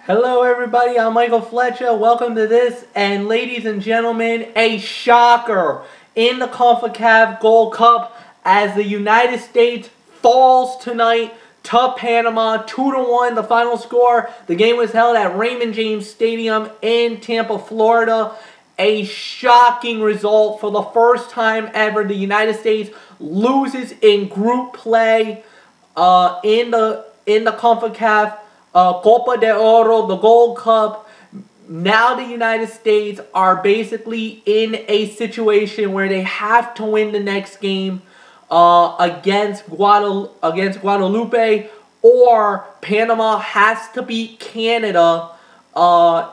Hello everybody, I'm Michael Fletcher. Welcome to this, and ladies and gentlemen, a shocker in the CONCACAF Gold Cup as the United States falls tonight to Panama 2-1 the final score. The game was held at Raymond James Stadium in Tampa, Florida. A shocking result. For the first time ever, the United States loses in group play in the CONCACAF Copa de Oro, the Gold Cup. Now the United States are basically in a situation where they have to win the next game against Guadalupe, or Panama has to beat Canada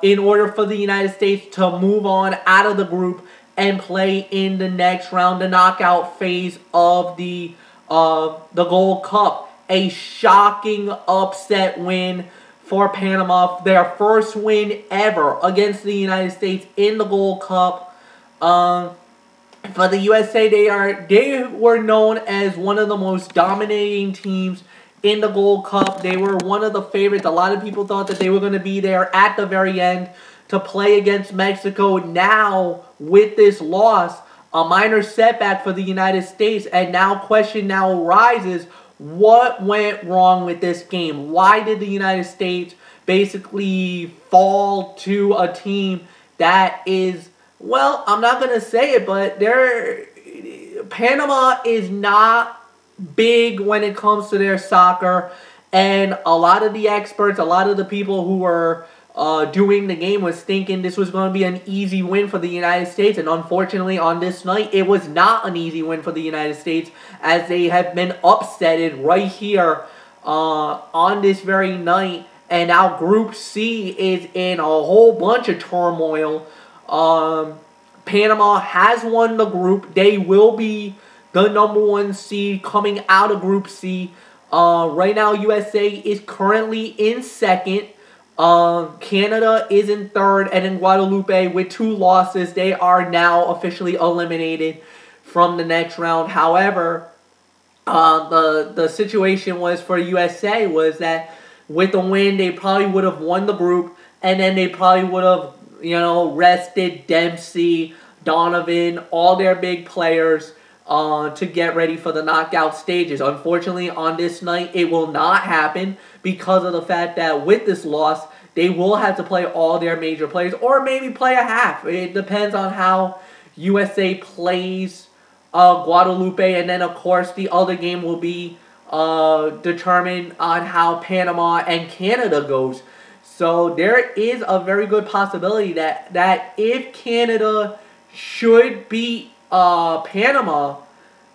in order for the United States to move on out of the group and play in the next round, the knockout phase of the Gold Cup. A shocking upset win for Panama, their first win ever against the United States in the Gold Cup. For the USA, they were known as one of the most dominating teams in the Gold Cup. They were one of the favorites. A lot of people thought that they were going to be there at the very end to play against Mexico. Now, with this loss, a minor setback for the United States, and question now arises, what went wrong with this game? Why did the United States basically fall to a team that is, well, I'm not going to say it, but Panama is not big when it comes to their soccer, and a lot of the experts, a lot of the people who were doing the game was thinking this was going to be an easy win for the United States, and unfortunately on this night it was not an easy win for the United States, as they have been upsetted right here on this very night. And now Group C is in a whole bunch of turmoil. Panama has won the group. They will be the #1 seed coming out of Group C. Right now USA is currently in second. Canada is in third, and in Guadalupe, with 2 losses, they are now officially eliminated from the next round. However, the situation was for USA was that with the win, they probably would have won the group, and then they probably would have, rested Dempsey, Donovan, all their big players to get ready for the knockout stages. Unfortunately, on this night, it will not happen because of the fact that with this loss, they will have to play all their major players, or maybe play a half. It depends on how USA plays Guadalupe, and then, of course, the other game will be determined on how Panama and Canada goes. So there is a very good possibility that if Canada should beat Panama,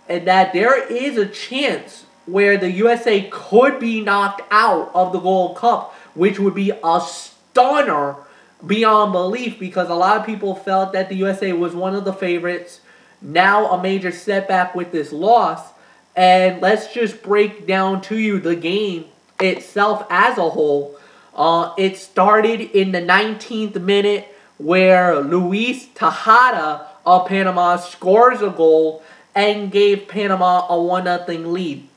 and that there is a chance where the USA could be knocked out of the Gold Cup, which would be a stunner beyond belief, because a lot of people felt that the USA was one of the favorites. Now a major setback with this loss. And let's just break down to you the game itself as a whole. It started in the 19th minute, where Luis Tejada of Panama scores a goal and gave Panama a 1-0 lead.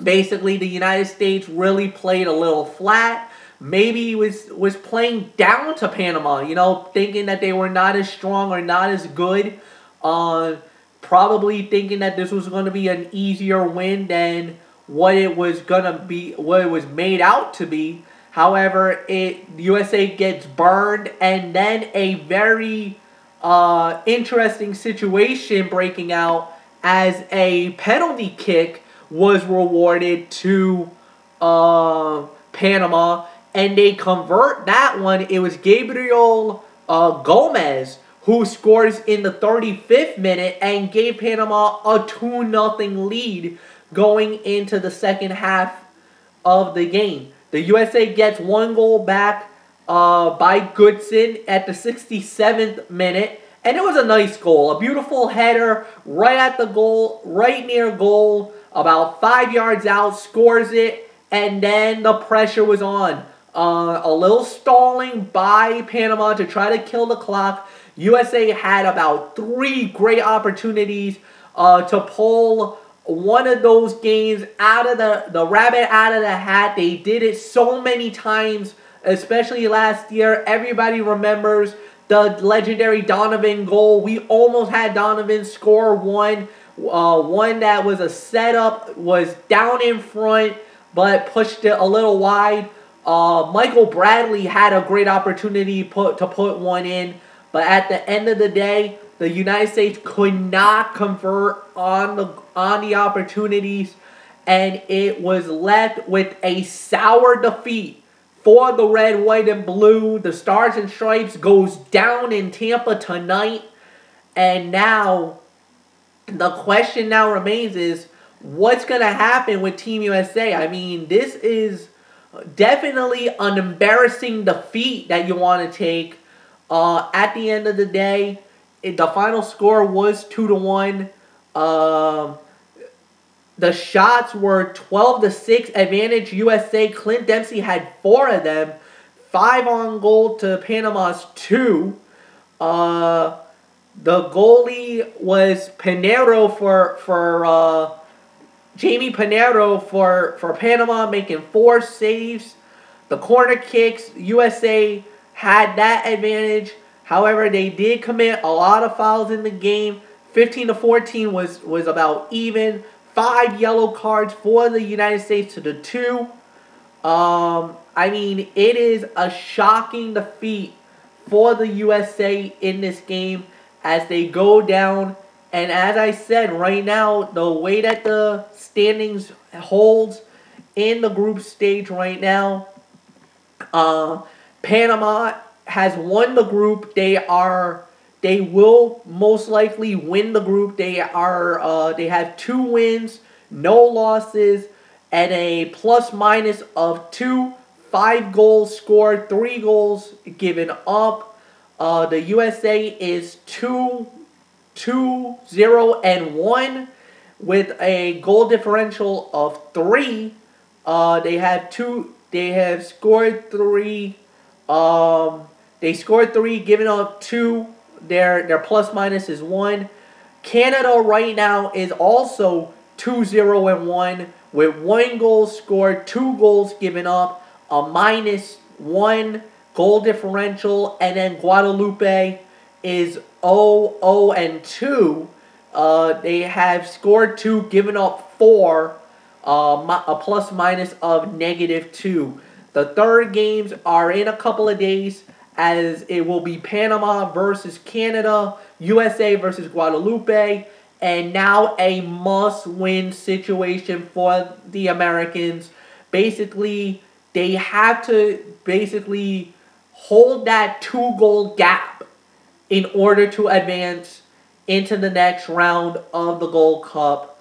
Basically, the United States really played a little flat. Maybe was playing down to Panama, thinking that they were not as strong or not as good. Probably thinking that this was going to be an easier win than what it was made out to be. However, USA gets burned, and then a very interesting situation breaking out as a penalty kick was rewarded to Panama, and they convert that one. It was Gabriel Gomez who scores in the 35th minute and gave Panama a 2-0 lead going into the second half of the game. The USA gets 1 goal back by Goodson at the 67th minute, and it was a nice goal. A beautiful header right at the goal, right near goal, about 5 yards out, scores it, and then the pressure was on. A little stalling by Panama to try to kill the clock. USA had about 3 great opportunities to pull one of those games out of the rabbit out of the hat. They did it so many times especially last year. Everybody remembers the legendary Donovan goal. We almost had Donovan score one. One that was a setup, was down in front, but pushed it a little wide. Michael Bradley had a great opportunity to put one in, but at the end of the day, the United States could not convert on the opportunities, and it was left with a sour defeat for the red, white, and blue. The Stars and Stripes goes down in Tampa tonight, and now the question now remains is what's going to happen with Team USA? I mean, this is definitely an embarrassing defeat that you want to take. At the end of the day, the final score was 2-1. The shots were 12-6 advantage USA. Clint Dempsey had 4 of them. 5 on goal to Panama's 2. The goalie was Pinero for Jamie Pinero for Panama, making 4 saves. The corner kicks, USA had that advantage. However, they did commit a lot of fouls in the game. 15-14 was about even. 5 yellow cards for the United States to the 2. I mean, it is a shocking defeat for the USA in this game as they go down. And as I said, right now, the way that the standings holds in the group stage right now, Panama has won the group. They will most likely win the group. They have 2 wins, no losses, and a plus-minus of 2. 5 goals scored, 3 goals given up. The USA is 2-0-1 with a goal differential of 3. They have scored 3. They scored 3, giving up 2. Their plus minus is 1. Canada right now is also 2-0-1 with 1 goal scored, 2 goals given up, a -1 goal differential, and then Guadalupe is 0-2. They have scored 2, given up 4, a plus minus of -2. The third games are in a couple of days, as it will be Panama versus Canada, USA versus Guadalupe, and now a must-win situation for the Americans. Basically, they have to hold that 2-goal gap in order to advance into the next round of the Gold Cup.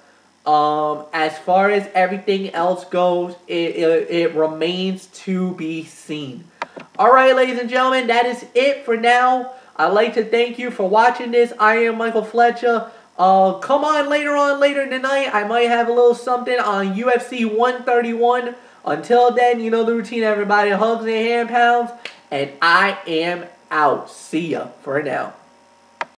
As far as everything else goes, it remains to be seen. Alright, ladies and gentlemen, that is it for now. I'd like to thank you for watching this. I am Michael Fletcher. Come on later tonight. I might have a little something on UFC 131. Until then, you know the routine, everybody. Hugs and hand pounds. And I am out. See ya for now.